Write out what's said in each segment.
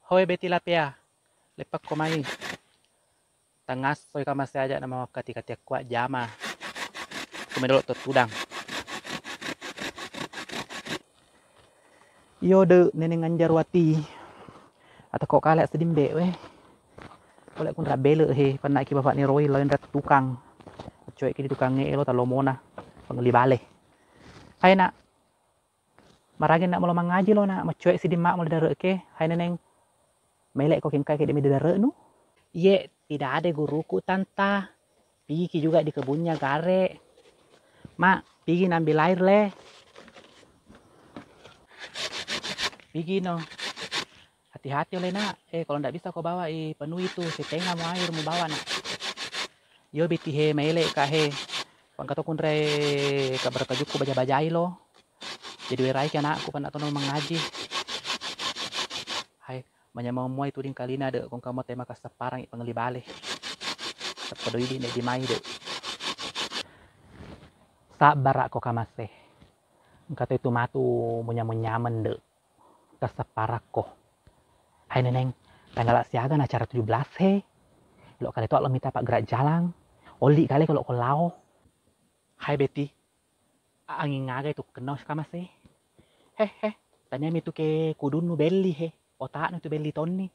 Hoi beti lapia, lepak komai. Tangas soy masih aja nama kati-kati kuat jama. Kumedolok tutudang. Yo de neneng anjarwati. Atau kok kalek sedimbe weh. Oleh kun rabele he panak ki bapak ni roi lain rat tukang. Cuek ki tukang ngelo talomona pengeli bale. Hai nak. Maragin nak mau ngaji lo nak, macuek sidim mak mau darek ke. Hai neneng. Melek kok kengkai ke demi darek nu. Ye, tidak ada guruku tanta. Pergi juga di kebunnya gare. Mak, pergi ambil air le. Pergi no. Hati-hati oleh nak. Kalau ndak bisa kau bawa penuh itu. Setengah mau air mau bawa nak. Yo biti he melek kah he. Pangkato kun re kabar kajuku baja-bajai lo. Jadi werai kan anakku kan atau mengaji. Hai, banyak mau itu ding kalina de kong kamu tema kasaparang pangeli bale. Sepado ini di mai de. Sabar ako kamase. Kata itu matu munya-munyaman de. Kasaparak ko. Hai neneng, tanggal siaga na acara 17 he. Lo kali itu lo minta pak gerak jalan. Oli kali kalau lau. Hai Betty. Angin ngaga itu kenal kamase. Tanya itu ke kudun nu beli he. Otak nu itu beli toni.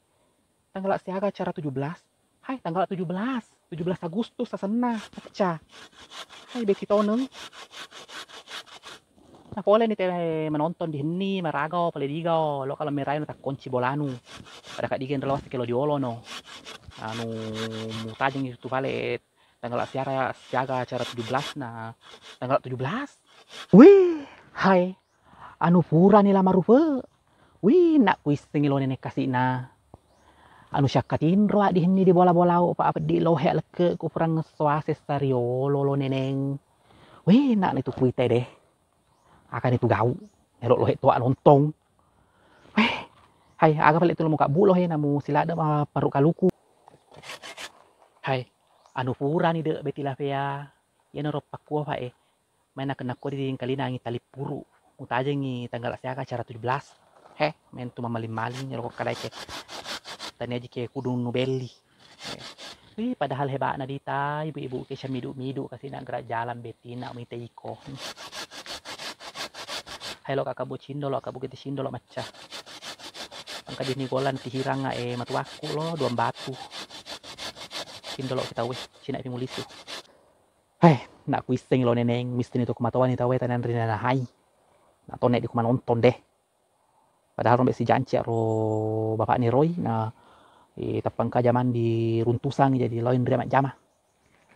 Tanggal siaga acara 17. Hai tanggal 17 Agustus sasena pecah. Hai Betty toneng. Nah boleh nih teh menonton di sini maragao paledigo lo kalau merai nu tak kunci bolanu. Pada kak digen relawas kilo diolo no. Anu mutajeng itu vale tanggal siaga acara 17 nah tanggal 17. Wih, hai. Anu pura nih lama rupa. Wih, nak kuis ngilo nenek kasih na. Anu syakatin roa di sini di bola-bola apa di lohe leke ku perang suase stario lolo neneng. Wih, nak itu kuite deh. Akan itu gau. Elok lohe tua lontong. Wih, hai aga balik itu lo muka buloh he namu silada ma paruk kaluku. Hai, anu pura nih dek betilah pea. Ya nero pakua pa main nak ko di kali nangi tali puru. Mutajeng ni tanggal siaga acara 17. Main tu maling-maling nyelok kadai ke. Tani aja ke kudu nubeli. Wih, padahal hebat na dita, ibu-ibu ke midu-midu kasi nak gerak jalan betina minta iko. Hai lo kakak bocindo lo kakak bukit sindo lo macah. Angka di golan tihirang matuaku lo dua batu. Sindo lo kita weh, cina ipi mulisu. Hai, nak kuiseng lo neneng, mistin itu kematuan itu we tanan rina na hai. Nak tonek di kuma nonton deh. Padahal rombek si janci ro bapak ni Roy nah tapang ka zaman di runtusan jadi loin remak jama.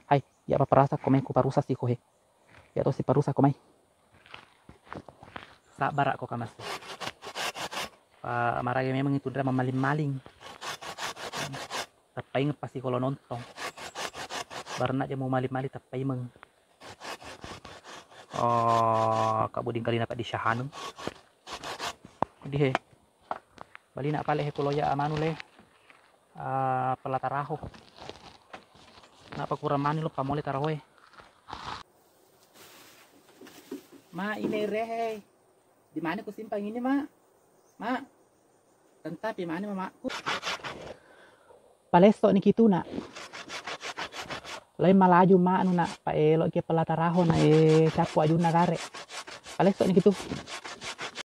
Hai, ya apa perasa komai ku parusa si kohe. Ya to si parusa komai. Sabar ako kamas. Maraya memang itu drama maling-maling. Tapai pasti kalau nonton. Barna aja mau maling-maling tapai meng. Kak buding kali dapat di syahan. Di he. Bali nak pale he kulo ya amanu le. Pelataraho. Napa kurang mani lo pamole tarahoe. Ma ini rehe. Di mana ku simpang ini, Mak? Mak. Tentang di mana mamaku? Palestok ni kitu nak. Lain malaju mak anu nak pa elok ke pelataraho na capu ajuna gare. Palestok ni kitu.